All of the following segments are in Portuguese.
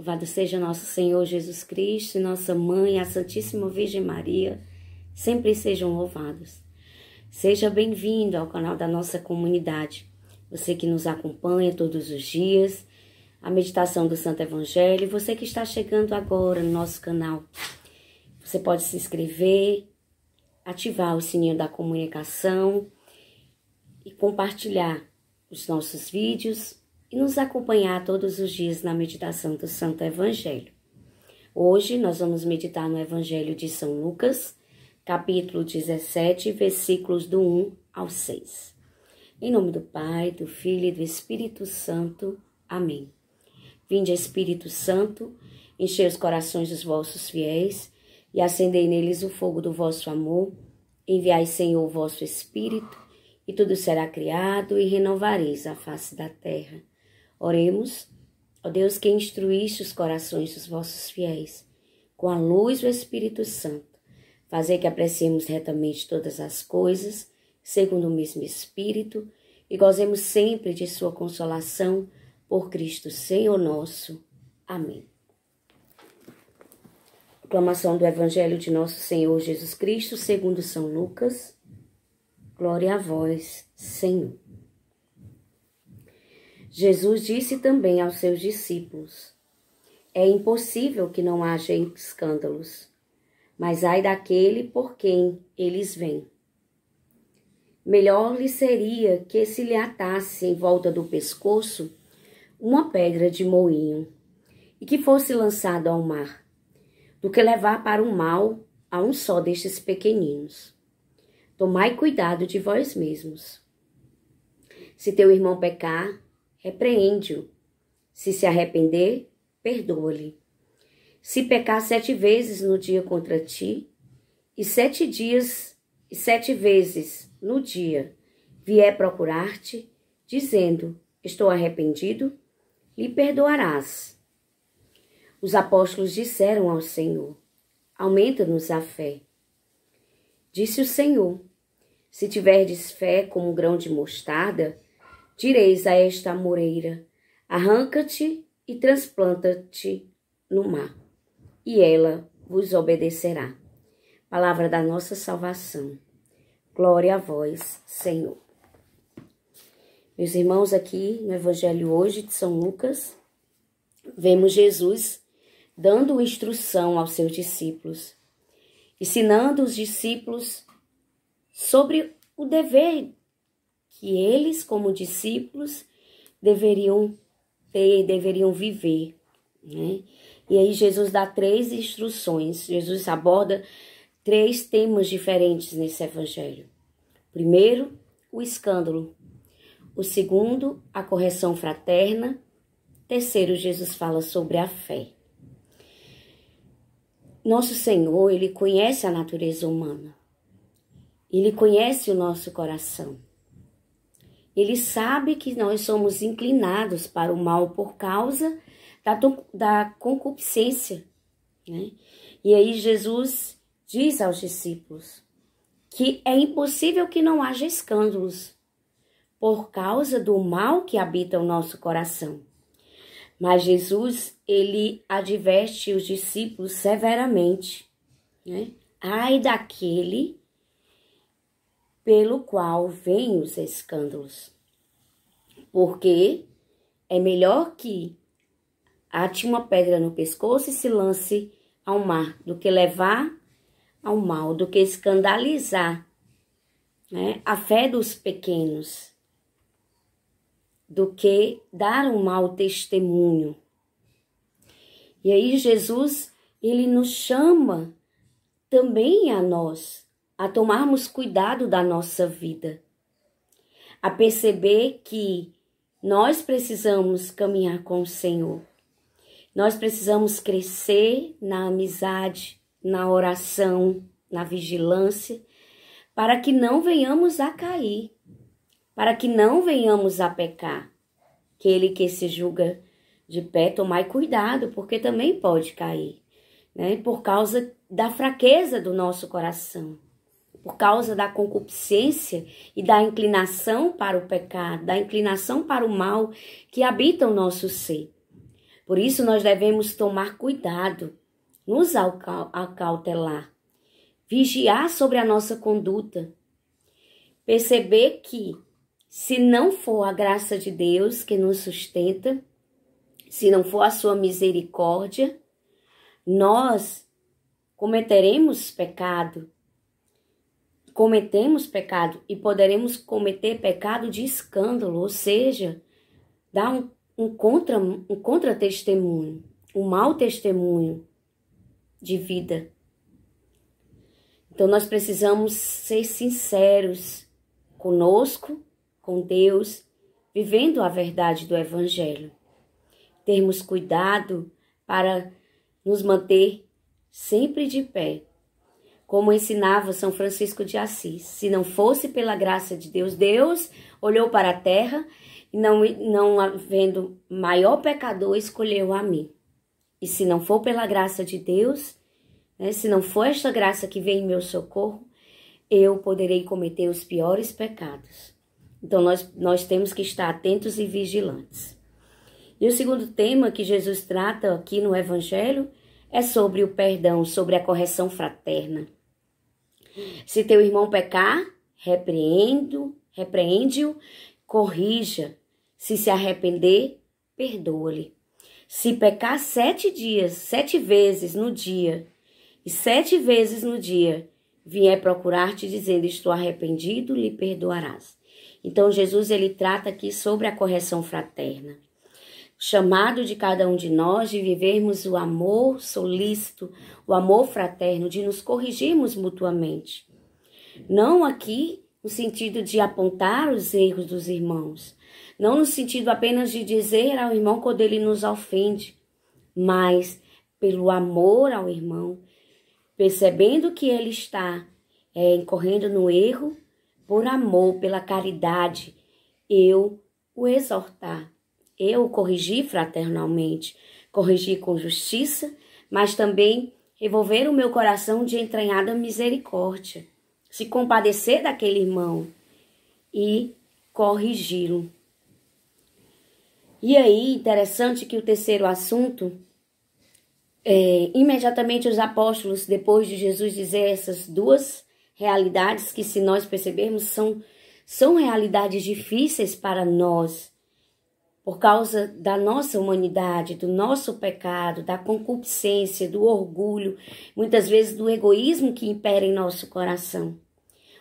Louvado seja nosso Senhor Jesus Cristo e nossa Mãe, a Santíssima Virgem Maria, sempre sejam louvados. Seja bem-vindo ao canal da nossa comunidade. Você que nos acompanha todos os dias, a meditação do Santo Evangelho, você que está chegando agora no nosso canal. Você pode se inscrever, ativar o sininho da comunicação e compartilhar os nossos vídeos e nos acompanhar todos os dias na meditação do Santo Evangelho. Hoje nós vamos meditar no Evangelho de São Lucas, capítulo 17, versículos do 1 ao 6. Em nome do Pai, do Filho e do Espírito Santo. Amém. Vinde, Espírito Santo, enchei os corações dos vossos fiéis e acendei neles o fogo do vosso amor. Enviai, Senhor, o vosso Espírito, e tudo será criado e renovareis a face da terra. Oremos, ó Deus, que instruíste os corações dos vossos fiéis, com a luz do Espírito Santo, fazei que apreciemos retamente todas as coisas, segundo o mesmo Espírito, e gozemos sempre de sua consolação, por Cristo Senhor nosso. Amém. Proclamação do Evangelho de nosso Senhor Jesus Cristo, segundo São Lucas. Glória a vós, Senhor. Jesus disse também aos seus discípulos: é impossível que não haja escândalos, mas ai daquele por quem eles vêm. Melhor lhe seria que se lhe atasse em volta do pescoço uma pedra de moinho e que fosse lançado ao mar, do que levar para o mal a um só destes pequeninos. Tomai cuidado de vós mesmos. Se teu irmão pecar, repreende-o. Se se arrepender, perdoa-lhe. Se pecar 7 vezes no dia contra ti, e 7 vezes no dia vier procurar-te, dizendo: estou arrependido, lhe perdoarás. Os apóstolos disseram ao Senhor: aumenta-nos a fé. Disse o Senhor: se tiverdes fé como um grão de mostarda, direis a esta amoreira: arranca-te e transplanta-te no mar, e ela vos obedecerá. Palavra da nossa salvação. Glória a vós, Senhor. Meus irmãos, aqui no Evangelho hoje de São Lucas, vemos Jesus dando instrução aos seus discípulos, ensinando os discípulos sobre o dever que eles, como discípulos, deveriam ter, deveriam viver, né? E aí Jesus dá 3 instruções. Jesus aborda 3 temas diferentes nesse evangelho. Primeiro, o escândalo. O segundo, a correção fraterna. Terceiro, Jesus fala sobre a fé. Nosso Senhor, Ele conhece a natureza humana. Ele conhece o nosso coração. Ele sabe que nós somos inclinados para o mal por causa da concupiscência, né? E aí Jesus diz aos discípulos que é impossível que não haja escândalos por causa do mal que habita o nosso coração. Mas Jesus, ele adverte os discípulos severamente, né? Ai daquele pelo qual vêm os escândalos, porque é melhor que ate uma pedra no pescoço e se lance ao mar, do que levar ao mal, do que escandalizar, né, a fé dos pequenos, do que dar um mau testemunho. E aí Jesus, ele nos chama também a nós, a tomarmos cuidado da nossa vida, a perceber que nós precisamos caminhar com o Senhor. Nós precisamos crescer na amizade, na oração, na vigilância, para que não venhamos a cair, para que não venhamos a pecar. Aquele que se julga de pé, tomai cuidado, porque também pode cair, né? Por causa da fraqueza do nosso coração, por causa da concupiscência e da inclinação para o pecado, da inclinação para o mal que habita o nosso ser. Por isso nós devemos tomar cuidado, nos acautelar, vigiar sobre a nossa conduta, perceber que se não for a graça de Deus que nos sustenta, se não for a sua misericórdia, nós cometemos pecado e poderemos cometer pecado de escândalo, ou seja, dar um contra-testemunho, um mau testemunho de vida. Então nós precisamos ser sinceros conosco, com Deus, vivendo a verdade do Evangelho. Termos cuidado para nos manter sempre de pé. Como ensinava São Francisco de Assis, se não fosse pela graça de Deus, Deus olhou para a terra e não havendo maior pecador, escolheu a mim. E se não for pela graça de Deus, né, se não for esta graça que vem em meu socorro, eu poderei cometer os piores pecados. Então nós temos que estar atentos e vigilantes. E o segundo tema que Jesus trata aqui no Evangelho é sobre o perdão, sobre a correção fraterna. Se teu irmão pecar, repreende-o, corrija. Se arrepender, perdoa-lhe. Se pecar 7 vezes no dia, e 7 vezes no dia vier procurar-te dizendo, estou arrependido, lhe perdoarás. Então Jesus ele trata aqui sobre a correção fraterna. O chamado de cada um de nós de vivermos o amor solícito, o amor fraterno, de nos corrigirmos mutuamente. Não aqui no sentido de apontar os erros dos irmãos, não no sentido apenas de dizer ao irmão quando ele nos ofende, mas pelo amor ao irmão, percebendo que ele está incorrendo no erro, por amor, pela caridade, eu o exortar, eu o corrigir fraternalmente, corrigir com justiça, mas também revolver o meu coração de entranhada misericórdia, se compadecer daquele irmão e corrigi-lo. E aí, interessante que o terceiro assunto, imediatamente os apóstolos, depois de Jesus dizer essas duas realidades que, se nós percebermos, são realidades difíceis para nós, por causa da nossa humanidade, do nosso pecado, da concupiscência, do orgulho, muitas vezes do egoísmo que impera em nosso coração.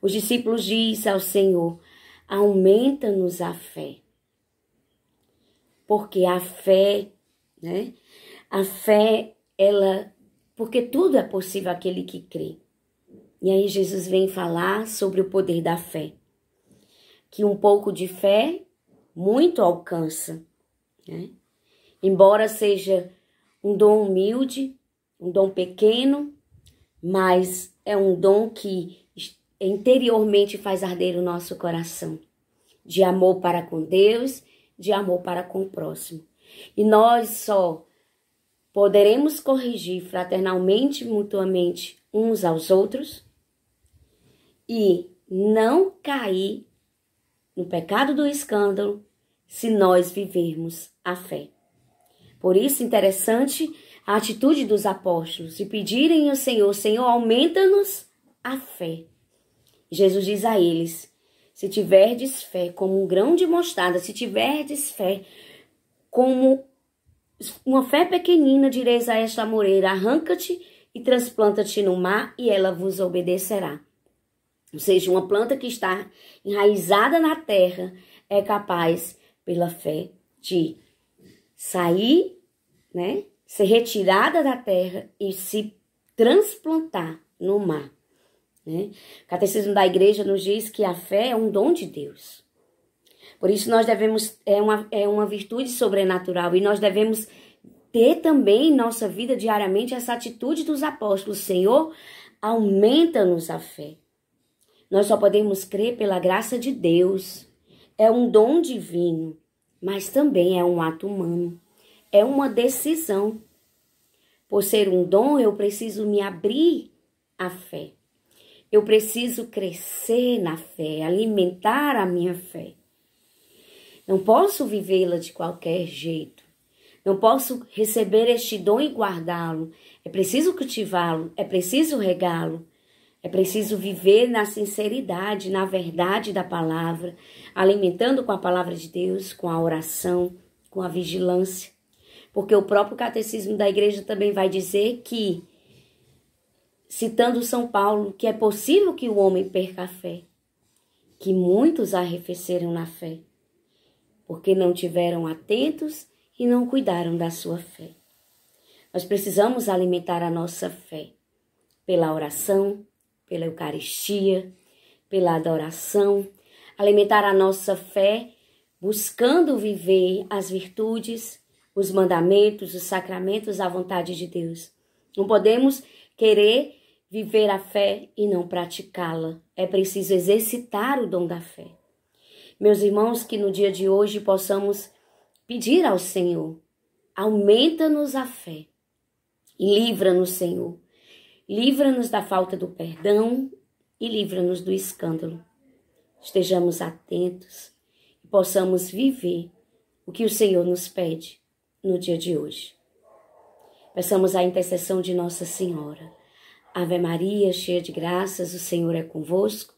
Os discípulos dizem ao Senhor, aumenta-nos a fé. Porque a fé, né? A fé, porque tudo é possível àquele que crê. E aí Jesus vem falar sobre o poder da fé. Que um pouco de fé muito alcança, né? Embora seja um dom humilde, um dom pequeno, mas é um dom que interiormente faz arder o nosso coração, de amor para com Deus, de amor para com o próximo. E nós só poderemos corrigir fraternalmente, mutuamente, uns aos outros e não cair no pecado do escândalo, se nós vivermos a fé. Por isso, interessante a atitude dos apóstolos, de pedirem ao Senhor, Senhor, aumenta-nos a fé. Jesus diz a eles, se tiverdes fé como um grão de mostarda, se tiverdes fé como uma fé pequenina, direis a esta amoreira, arranca-te e transplanta-te no mar, e ela vos obedecerá. Ou seja, uma planta que está enraizada na terra é capaz, pela fé, de sair, né, ser retirada da terra e se transplantar no mar. Né? O Catecismo da Igreja nos diz que a fé é um dom de Deus. Por isso nós devemos, é uma virtude sobrenatural, e nós devemos ter também em nossa vida diariamente essa atitude dos apóstolos. Senhor, aumenta-nos a fé. Nós só podemos crer pela graça de Deus. É um dom divino, mas também é um ato humano. É uma decisão. Por ser um dom, eu preciso me abrir à fé. Eu preciso crescer na fé, alimentar a minha fé. Não posso vivê-la de qualquer jeito. Não posso receber este dom e guardá-lo. É preciso cultivá-lo, é preciso regá-lo. É preciso viver na sinceridade, na verdade da palavra, alimentando com a palavra de Deus, com a oração, com a vigilância. Porque o próprio catecismo da igreja também vai dizer que, citando São Paulo, que é possível que o homem perca a fé, que muitos arrefeceram na fé, porque não tiveram atentos e não cuidaram da sua fé. Nós precisamos alimentar a nossa fé pela oração, pela Eucaristia, pela adoração, alimentar a nossa fé buscando viver as virtudes, os mandamentos, os sacramentos, a vontade de Deus. Não podemos querer viver a fé e não praticá-la. É preciso exercitar o dom da fé. Meus irmãos, que no dia de hoje possamos pedir ao Senhor, aumenta-nos a fé e livra-nos, Senhor. Livra-nos da falta do perdão e livra-nos do escândalo. Estejamos atentos e possamos viver o que o Senhor nos pede no dia de hoje. Peçamos a intercessão de Nossa Senhora. Ave Maria, cheia de graças, o Senhor é convosco.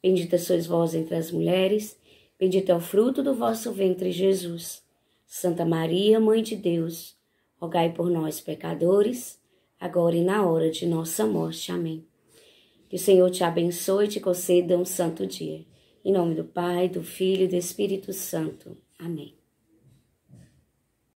Bendita sois vós entre as mulheres, bendito é o fruto do vosso ventre, Jesus. Santa Maria, Mãe de Deus, rogai por nós, pecadores, agora e na hora de nossa morte. Amém. Que o Senhor te abençoe e te conceda um santo dia. Em nome do Pai, do Filho e do Espírito Santo. Amém.